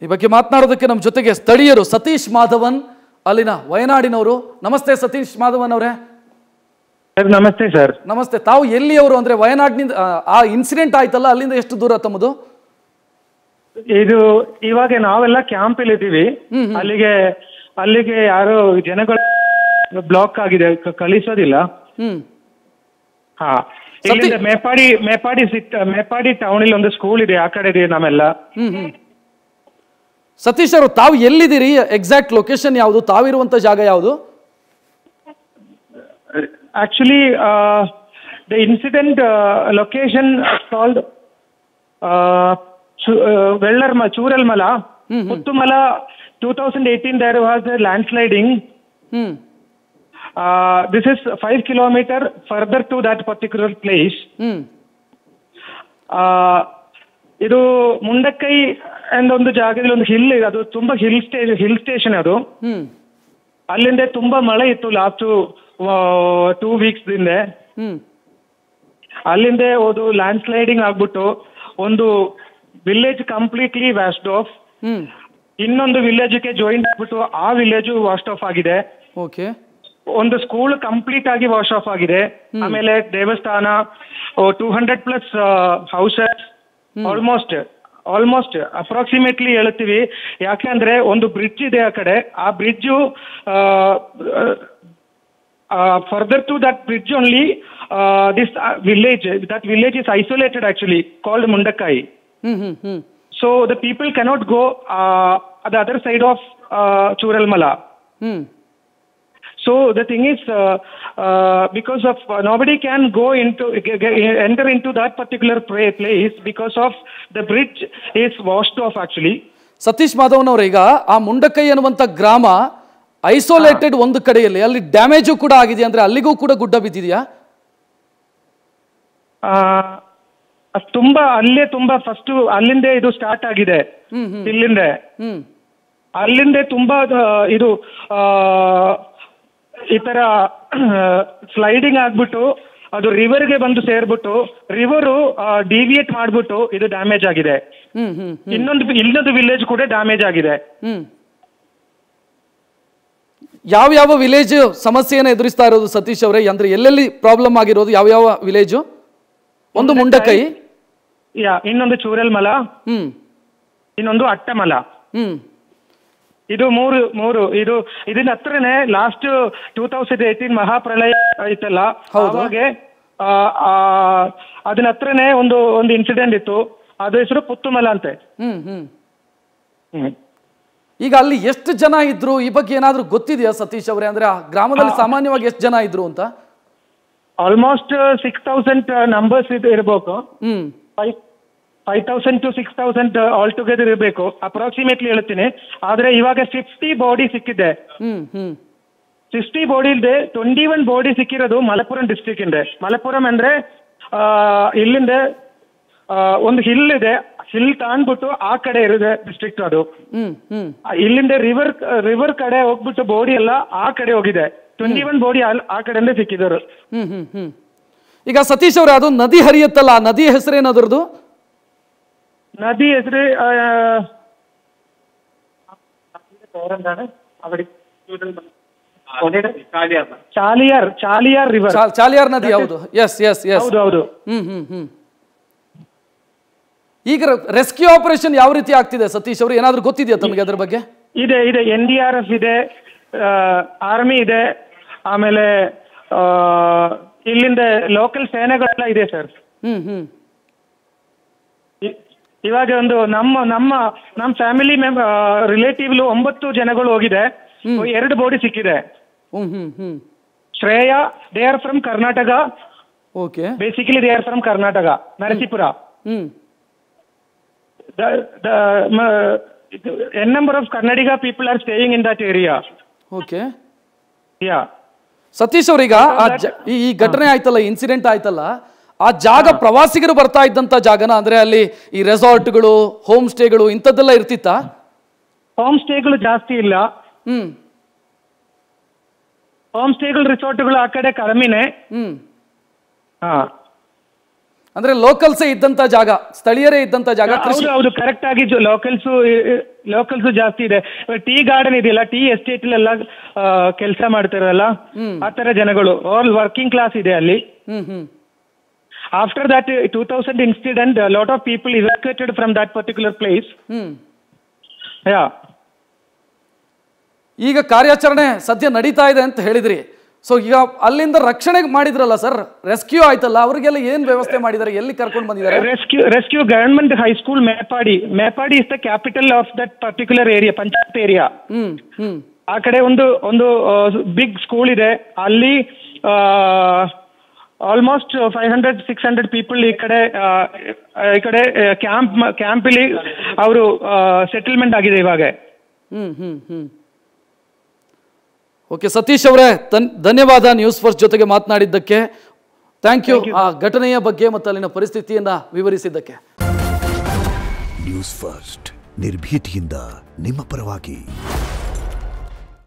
ಈ ಬಗ್ಗೆ ಮಾತನಾಡೋದಕ್ಕೆ ನಮ್ಮ ಜೊತೆಗೆ ಸ್ಥಳೀಯರು ಸತೀಶ್ ಮಾಧವನ್ ಅಲ್ಲಿನ ವಯನಾಡಿನವರು. ನಮಸ್ತೆ ಸತೀಶ್ ಮಾಧವನ್ ಅವರೇ. ನಮಸ್ತೆ ಸರ್. ನಮಸ್ತೆ. ತಾವು ಎಲ್ಲಿಯವರು ಅಂದ್ರೆ ವಯನಾಡಿನಿಂದ ಆ ಇನ್ಸಿಡೆಂಟ್ ಆಯ್ತಲ್ಲ, ಅಲ್ಲಿಂದ ಎಷ್ಟು ದೂರ ತಮ್ಮದು? ಇದು ಇವಾಗ ನಾವೆಲ್ಲ ಕ್ಯಾಂಪ್ ಅಲ್ಲಿ ಇದ್ದೀವಿ. ಅಲ್ಲಿಗೆ ಯಾರೋ ಜನಗಳು ಬ್ಲಾಕ್ ಆಗಿದೆ, ಕಳಿಸೋದಿಲ್ಲ. ಹಾ, ಇಲ್ಲಿಂದ ಮೇಪಾಡಿ ಟೌನ್ ಇಲ್ಲಿ ಒಂದು ಸ್ಕೂಲ್ ಇದೆ, ಆ ಕಡೆ ಇದೀವಿ ನಾವೆಲ್ಲ. ಸತೀಶ್ ಅವರು, ತಾವು ಎಲ್ಲಿದ್ದೀರಿ? ಎಕ್ಸಾಕ್ಟ್ ಲೊಕೇಶನ್ ಯಾವುದು? ತಾವಿರುವಂತ ಜಾಗ ಯಾವುದು? Actually the incident location called Churalmala, Puttumala. 2018 there was a landsliding. This is 5 kilometers further to that particular place. ಇದು ಮುಂಡಕ್ಕೈ ಎಂದ ಒಂದು ಜಾಗದಲ್ಲಿ ಒಂದು ಹಿಲ್, ಅದು ತುಂಬಾ ಹಿಲ್ ಸ್ಟೇಷನ್ ಅದು. ಅಲ್ಲಿಂದ ತುಂಬಾ ಮಳೆ ಇತ್ತು ಲಾಸ್ಟ್ 2 weeks ಹಿಂದೆ. ಅಲ್ಲಿಂದ ಒಂದು ಲ್ಯಾಂಡ್ ಸ್ಲೈಡಿಂಗ್ ಆಗ್ಬಿಟ್ಟು ಒಂದು ವಿಲೇಜ್ ಕಂಪ್ಲೀಟ್ಲಿ ವ್ಯಾಸ್ಟ್ ಆಫ್, ಇನ್ನೊಂದು ವಿಲೇಜ್ಗೆ ಜಾಯಿನ್ ಆಗ್ಬಿಟ್ಟು ಆ ವಿಲೇಜ್ ವಾಸ್ಟ್ ಆಫ್ ಆಗಿದೆ. ಒಂದು ಸ್ಕೂಲ್ ಕಂಪ್ಲೀಟ್ ಆಗಿ ವಾಶ್ ಆಫ್ ಆಗಿದೆ. ಆಮೇಲೆ ದೇವಸ್ಥಾನ 200+ ಹೌಸಸ್, ಆಲ್ಮೋಸ್ಟ್ ಅಪ್ರಾಕ್ಸಿಮೇಟ್ಲಿ ಹೇಳ್ತೀವಿ. ಯಾಕೆಂದ್ರೆ ಒಂದು ಬ್ರಿಡ್ಜ್ ಇದೆ ಆ ಕಡೆ, ಆ bridge further to that bridge only this village is isolated actually, called Mundakai. So the people cannot go the other side of Churalmala. So the thing is because of nobody can go enter into that particular place because of the bridge is washed off actually. Satish Madhavan ಅವರ, ಈಗ ಆ ಮುಂಡಕೈ ಅನ್ನುವಂತ ಗ್ರಾಮ isolated ಒಂದು ಕಡೆಯಲ್ಲಿ, ಅಲ್ಲಿ damage ಕೂಡ ಆಗಿದೆ ಅಂದ್ರೆ ಅಲ್ಲಿಗೂ ಕೂಡ ಗುಡ್ಡ ಬಿದ್ದಿದೆಯಾ? ತುಂಬಾ ಫಸ್ಟ್ ಅಲ್ಲಿಂದ ಇದು ಸ್ಟಾರ್ಟ್ ಆಗಿದೆ. ಅಲ್ಲಿಂದ ತುಂಬಾ ಇದು ಈ ತರ ಸ್ಲೈಡಿಂಗ್ ಆಗ್ಬಿಟ್ಟು ಅದು ರಿವರ್ಗೆ ಬಂದು ಸೇರ್ಬಿಟ್ಟು ರಿವರು ಡಿವಿಯೇಟ್ ಮಾಡ್ಬಿಟ್ಟು ಇದು ಡ್ಯಾಮೇಜ್ ಆಗಿದೆ. ಇನ್ನೊಂದು ವಿಲೇಜ್ ಕೂಡ ಡ್ಯಾಮೇಜ್ ಆಗಿದೆ. ಯಾವ ವಿಲೇಜ್ ಸಮಸ್ಯೆಯನ್ನು ಎದುರಿಸ್ತಾ ಇರೋದು ಸತೀಶ್ ಅವರೇ? ಅಂದ್ರೆ ಎಲ್ಲೆಲ್ಲಿ ಪ್ರಾಬ್ಲಮ್ ಆಗಿರೋದು? ಯಾವ ವಿಲೇಜು? ಒಂದು ಮುಂಡಕೈ, ಇನ್ನೊಂದು ಚೂರಲ್ಮಲ, ಇನ್ನೊಂದು ಅಟ್ಟಮಲ. ಇದು ಮೂರು ಇದನ್ನ ಹತ್ರನೇ ಲಾಸ್ಟ್ 2018 ಮಹಾಪ್ರಳಯ ಆಯ್ತಲ್ಲ, ಅವಾಗೆ ಅದನ್ನ ಹತ್ರನೇ ಒಂದು ಇನ್ಸಿಡೆಂಟ್ ಇತ್ತು. ಅದು ಹೆಸರು ಪುತ್ತುಮಲ ಅಂತೆ. ಈಗ ಅಲ್ಲಿ ಎಷ್ಟು ಜನ ಇದ್ರು? ಈ ಬಗ್ಗೆ ಏನಾದ್ರೂ ಗೊತ್ತಿದೆಯಾ ಸತೀಶ್ ಅವರೇ? ಅಂದ್ರೆ ಆ ಗ್ರಾಮದಲ್ಲಿ ಸಾಮಾನ್ಯವಾಗಿ ಎಷ್ಟು ಜನ ಇದ್ರು ಅಂತ? ಆಲ್ಮೋಸ್ಟ್ 6,000 ನಂಬರ್ಸ್ ಇರಬೇಕು. 5,000 to 6,000 ಆಲ್ ಟುಗೆದರ್ ಇರಬೇಕು ಅಪ್ರಾಕ್ಸಿಮೇಟ್ಲಿ ಹೇಳ್ತೀನಿ. ಆದ್ರೆ ಇವಾಗ 50 ಬಾಡಿ ಸಿಕ್ಕಿದೆ. 50 ಬಾಡಿ ಇಲ್ಲದೆ 21 ಬಾಡಿ ಸಿಕ್ಕಿರೋದು ಮಲಪ್ಪುರಂ ಡಿಸ್ಟ್ರಿಕ್ಟ್ ಇಂದ. ಮಲಪ್ಪುರಂ ಅಂದ್ರೆ ಇಲ್ಲಿಂದ ಒಂದು ಹಿಲ್ ಇದೆ, ಹಿಲ್ ತಾಂಡ್ಬಿಟ್ಟು ಆ ಕಡೆ ಇರುತ್ತೆ ಡಿಸ್ಟ್ರಿಕ್ಟ್ ಅದು. ಇಲ್ಲಿಂದ ರಿವರ್ ಕಡೆ ಹೋಗ್ಬಿಟ್ಟು ಬಾಡಿ ಎಲ್ಲ ಆ ಕಡೆ ಹೋಗಿದೆ. 21 ಬಾಡಿ ಆ ಕಡೆಯಿಂದ ಸಿಕ್ಕಿದರು. ಈಗ ಸತೀಶ್ ಅವ್ರೆ, ಅದು ನದಿ ಹರಿಯುತ್ತಲ್ಲ, ಆ ನದಿ ಹೆಸರೇನದ್ರದ್ದು? ನದಿ ಹೆಸರು ಚಾಲಿಯಾರ್ ರಿವರ್, ಚಾಲಿಯಾರ್ ನದಿ. ಹೌದು, ಎಸ್. ಹೌದು. ಈಗ ರೆಸ್ಕ್ಯೂ ಆಪರೇಷನ್ ಯಾವ ರೀತಿ ಆಗ್ತಿದೆ ಸತೀಶ್ ಅವರು? ಏನಾದ್ರೂ ಗೊತ್ತಿದೆಯಾ ತಮಗೆ ಅದ್ರ ಬಗ್ಗೆ? ಇದೆ NDRF ಇದೆ, ಆರ್ಮಿ ಇದೆ, ಆಮೇಲೆ ಇಲ್ಲಿಂದ ಲೋಕಲ್ ಸೇನೆಗಳೆಲ್ಲ ಇದೆ ಸರ್. ಇವಾಗ ಒಂದು ನಮ್ಮ ಫ್ಯಾಮಿಲಿ ರಿಲೇಟಿವ್ 9 ಜನಗಳು ಹೋಗಿದೆ, 2 ಬಾಡಿ ಸಿಕ್ಕಿದೆ. Shreya, they are from Karnataka. Basically they are from Karnataka, Narasipura. n number of Kannadiga people are staying in that area. Satish ಅವ್ರೀಗ ಈ ಘಟನೆ ಆಯ್ತಲ್ಲ, ಇನ್ಸಿಡೆಂಟ್ ಆಯ್ತಲ್ಲ, ಆ ಜಾಗ ಪ್ರವಾಸಿಗರು ಬರ್ತಾ ಇದ್ದಂತ ಜಾಗನ? ಅಂದ್ರೆ ಅಲ್ಲಿ ಈ ರೆಸಾರ್ಟ್ಗಳು, ಹೋಮ್ ಸ್ಟೇಗಳು ಇಂಥದ್ದೆಲ್ಲ ಇರ್ತಿತ್ತಾ? ಹೋಮ್ ಸ್ಟೇಗಳು ಜಾಸ್ತಿ ಇಲ್ಲ. ಹೋಮ್ ಸ್ಟೇಗಳು, ರಿಸಾರ್ಟ್ಗಳು ಆ ಕಡೆ ಕಡಿಮೆನೆ. ಅಂದ್ರೆ ಲೋಕಲ್ಸೇ ಇದ್ದಂತ ಜಾಗ, ಸ್ಥಳೀಯರೇ ಇದ್ದಂತ ಜಾಗ. ಹೌದು ಕರೆಕ್ಟ್ ಆಗಿ ಲೋಕಲ್ಸ್ ಜಾಸ್ತಿ ಇದೆ. ಟೀ ಗಾರ್ಡನ್ ಇದೆಯಲ್ಲ, ಟೀ ಎಸ್ಟೇಟ್ ಎಲ್ಲ ಕೆಲಸ ಮಾಡ್ತಾರಲ್ಲ ಆ ತರ ಜನಗಳು, ಆಲ್ ವರ್ಕಿಂಗ್ ಕ್ಲಾಸ್ ಇದೆ ಅಲ್ಲಿ. After that 2000 incident, lot of people evacuated from that particular place. ಈಗ ಕಾರ್ಯಾಚರಣೆ ಸದ್ಯ ನಡೀತಾ ಇದೆ ಅಂತ ಹೇಳಿದ್ರಿ. ಸೊ ಈಗ ಅಲ್ಲಿಂದ ರಕ್ಷಣೆ ಮಾಡಿದ್ರಲ್ಲ ಸರ್, ರೆಸ್ಕ್ಯೂ ಆಯ್ತಲ್ಲ, ಅವ್ರಿಗೆಲ್ಲ ಏನ್ ವ್ಯವಸ್ಥೆ ಮಾಡಿದ್ದಾರೆ, ಎಲ್ಲಿ ಕರ್ಕೊಂಡು ಬಂದಿದ್ದಾರೆ? Rescue government high school Meppadi is the capital of that particular area, panchayat area. ಆ ಕಡೆ ಒಂದು ಬಿಗ್ ಸ್ಕೂಲ್ ಇದೆ, ಅಲ್ಲಿ ಆಲ್ಮೋಸ್ಟ್ 500-600 ಪೀಪಲ್ ಈ ಕಡೆ ಕ್ಯಾಂಪ್ ಇಲ್ಲಿ ಅವರು ಸೆಟಲ್ಮೆಂಟ್ ಆಗಿದೆ ಇವಾಗ. ಓಕೆ ಸತೀಶ್ ಅವರೇ, ಧನ್ಯವಾದ ನ್ಯೂಸ್ ಫಸ್ಟ್ ಜೊತೆಗೆ ಮಾತನಾಡಿದ್ದಕ್ಕೆ. Thank you. ಆ ಘಟನೆಯ ಬಗ್ಗೆ ಮತ್ತು ಅಲ್ಲಿನ ಪರಿಸ್ಥಿತಿಯನ್ನ ವಿವರಿಸಿದ್ದಕ್ಕೆ. ನ್ಯೂಸ್ ಫಸ್ಟ್ ನಿರ್ಭೀತಿಯಿಂದ ನಿಮ್ಮ ಪರವಾಗಿ.